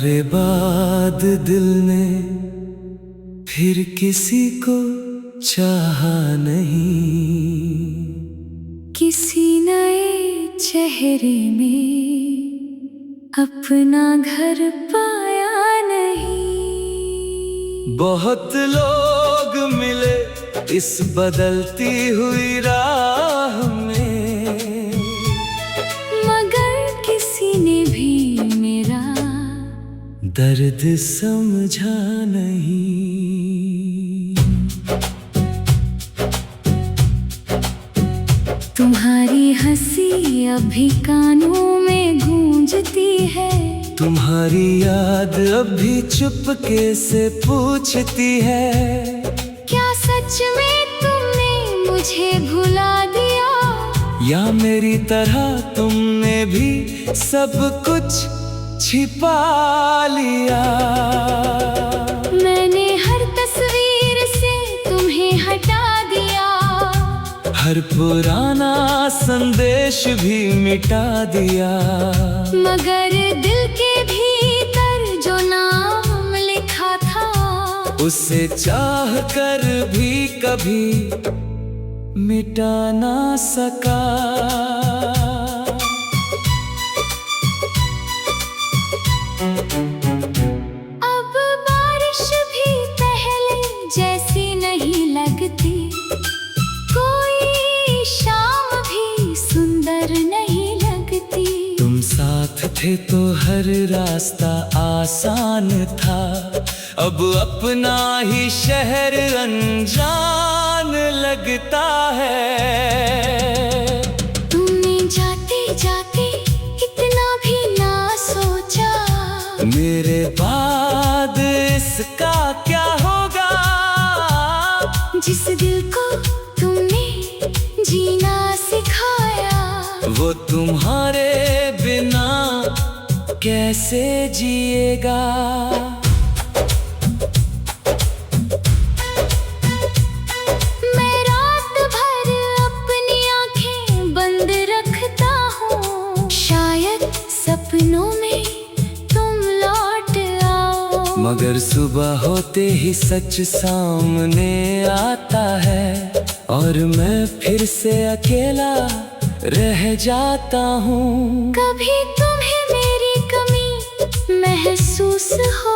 तुम्हारे बाद दिल ने फिर किसी को चाहा नहीं। किसी नए चेहरे में अपना घर पाया नहीं। बहुत लोग मिले इस बदलती हुई राह में, मगर किसी ने भी मेरा दर्द समझा नहीं। तुम्हारी हंसी अभी कानों में गूंजती है। तुम्हारी याद अभी चुपके से पूछती है, क्या सच में तुमने मुझे भुला दिया? या मेरी तरह तुमने भी सब कुछ छिपा लिया। मैंने हर तस्वीर से तुम्हें हटा दिया, हर पुराना संदेश भी मिटा दिया। मगर दिल के भीतर जो नाम लिखा था, उसे चाह कर भी कभी मिटा ना सका। अब बारिश भी पहले जैसी नहीं लगती, कोई शाम भी सुंदर नहीं लगती। तुम साथ थे तो हर रास्ता आसान था, अब अपना ही शहर अनजान लगता है। तुमने जाते जाते इतना भी ना सोचा, मेरे बाद इसका क्या होगा? जिस दिल को तुमने जीना सिखाया, वो तुम्हारे बिना कैसे जिएगा? मैं रात भर अपनी आंखें बंद रखता हूँ, शायद सपनों में तुम लौट आओ। मगर सुबह होते ही सच सामने आता है, और मैं फिर से अकेला रह जाता हूँ। कभी तुम्हें मेरी कमी महसूस हो,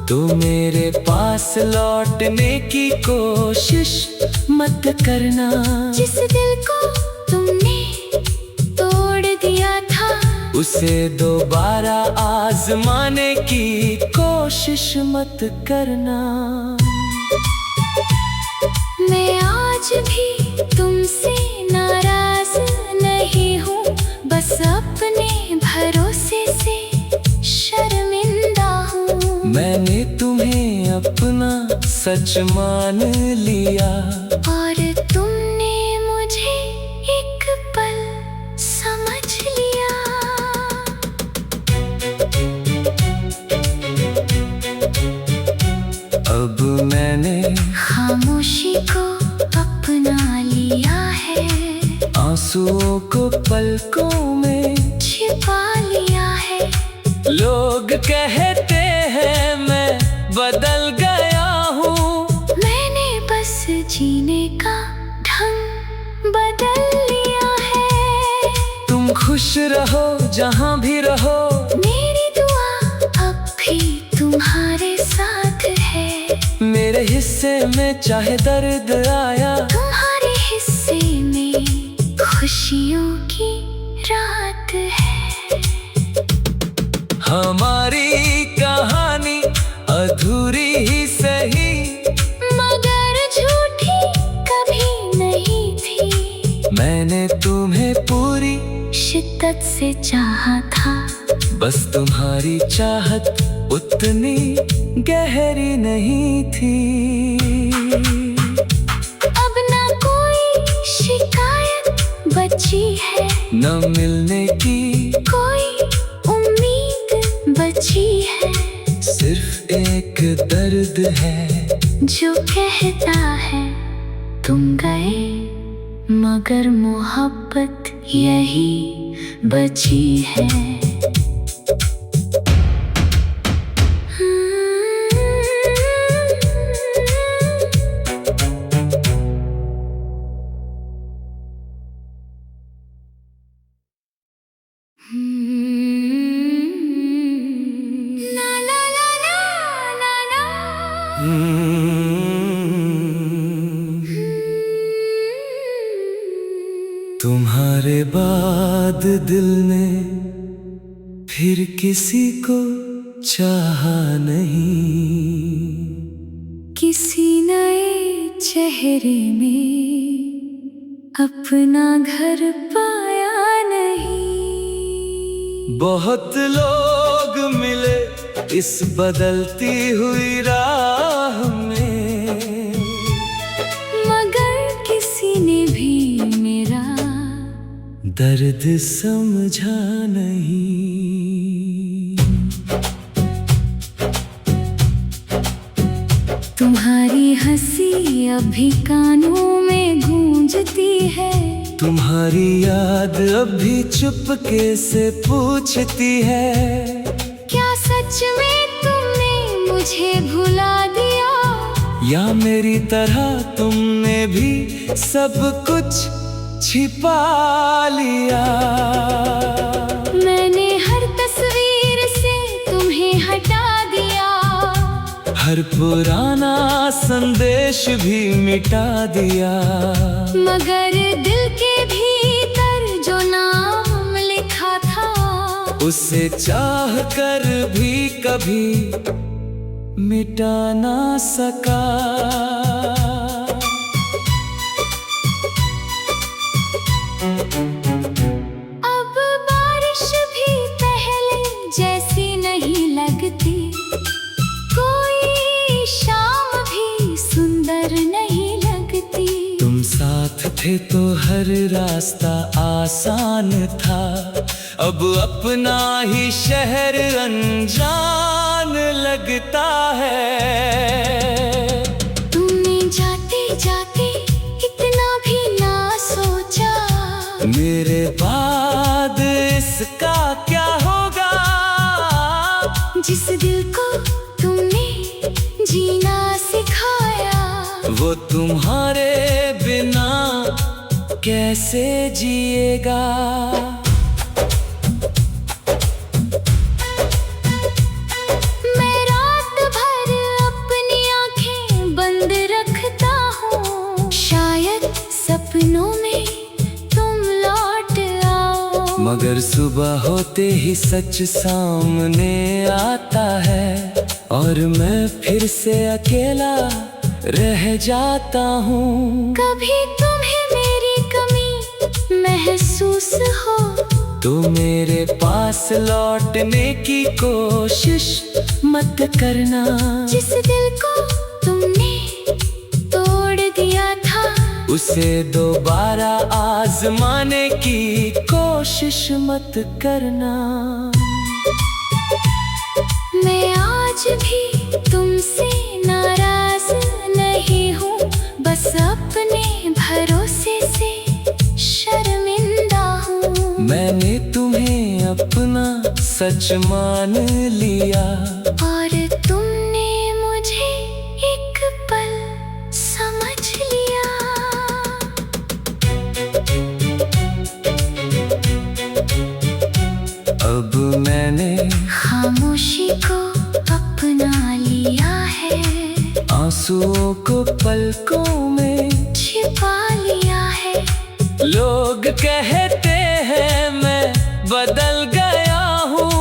तो मेरे पास लौटने की कोशिश मत करना। जिस दिल को तुमने तोड़ दिया था, उसे दोबारा आजमाने की कोशिश मत करना। मैं आज भी तुमसे नाराज नहीं हूँ, बस अपने भरोसे से शर्मिंदा हूँ। मैंने तुम्हें अपना सच मान लिया, और तुमने मुझे एक पल समझ लिया। अब मैंने खामोशी को अपना लिया है, आंसुओं को पलकों में छिपा लिया है। लोग कहते हैं मैं बदल गया हूँ, मैंने बस जीने का ढंग बदल लिया है। तुम खुश रहो जहाँ भी रहो, मेरी दुआ अब भी तुम्हारे साथ है। मेरे हिस्से में चाहे दर्द आया, तुम्हारे हिस्से में खुशियों की रात है। हमारी कहानी अधूरी ही सही, मगर झूठी कभी नहीं थी। मैंने तुम्हें पूरी शिद्दत से चाहा था, बस तुम्हारी चाहत उतनी गहरी नहीं थी। अब ना कोई शिकायत बची है, न मिलने की कोई उम्मीद बची है। सिर्फ एक दर्द है जो कहता है तुम गए, मगर मोहब्बत यही बची है। तुम्हारे बाद दिल ने फिर किसी को चाहा नहीं, किसी नए चेहरे में अपना घर पाया नहीं। बहुत लोग मिले इस बदलती हुई राह में, मगर किसी ने भी मेरा दर्द समझा नहीं। तुम्हारी हंसी अभी कानों में गूंजती है, तुम्हारी याद अभी चुपके से पूछती है, क्या सच में तुमने मुझे भुला दिया, या मेरी तरह तुमने भी सब कुछ छिपा लिया। मैंने हर तस्वीर से तुम्हें हटा दिया, हर पुराना संदेश भी मिटा दिया, मगर दिल के भीतर जो नाम लिखा था, उसे चाह कर भी कभी मिटा ना सका। अब बारिश भी पहले जैसी नहीं लगती, कोई शाम भी सुंदर नहीं लगती। तुम साथ थे तो हर रास्ता आसान था, अब अपना ही शहर अनजान लगता है। तुमने जाते जाते इतना भी ना सोचा, मेरे बाद इसका क्या होगा। जिस दिल को तुमने जीना सिखाया, वो तुम्हारे बिना कैसे जिएगा। मैं रात भर अपनी आंखें बंद रखता हूँ, शायद सपनों में तुम लौट आओ, मगर सुबह होते ही सच सामने आता है, और मैं फिर से अकेला रह जाता हूँ। कभी तुम्हें मेरी कमी महसूस हो, तो मेरे पास लौटने की कोशिश मत करना। जिस दिल को तुमने तोड़ दिया था, उसे दोबारा आजमाने की कोशिश मत करना। मैं आज भी तुमसे नाराज नहीं हूँ, बस अपने भरोसे से शर्मिंदा हूँ। मैंने तुम्हें अपना सच मान लिया, और तुमने मुझे एक पल समझ लिया। अब मैंने खामोशी को अपना लिया है, आंसुओं को पलकों में छिपा लिया है। लोग कहते हैं मैं बदल गया हूँ,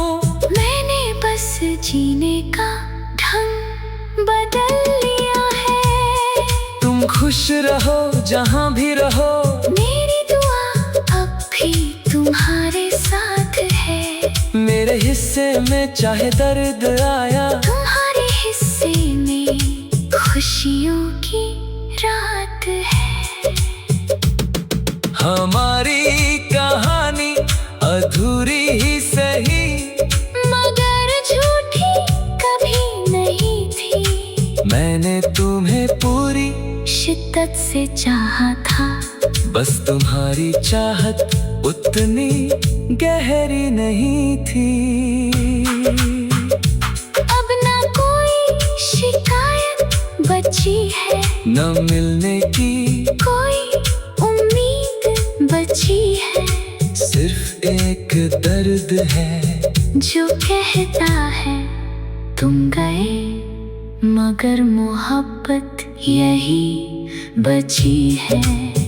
मैंने बस जीने का ढंग बदल लिया है। तुम खुश रहो जहाँ भी रहो, मेरी दुआ अब भी तुम्हारे साथ है। मेरे हिस्से में चाहे दर्द आया, तुम्हारे हिस्से में खुशियों की रात है। हमारी कहानी अधूरी ही सही, मगर झूठी कभी नहीं थी। मैंने तुम्हें पूरी शिद्दत से चाहा था, बस तुम्हारी चाहत उतनी गहरी नहीं थी। अब ना कोई शिकायत बची है, न मिलने की कोई उम्मीद बची है। सिर्फ एक दर्द है जो कहता है तुम गए मगर मोहब्बत यही बची है।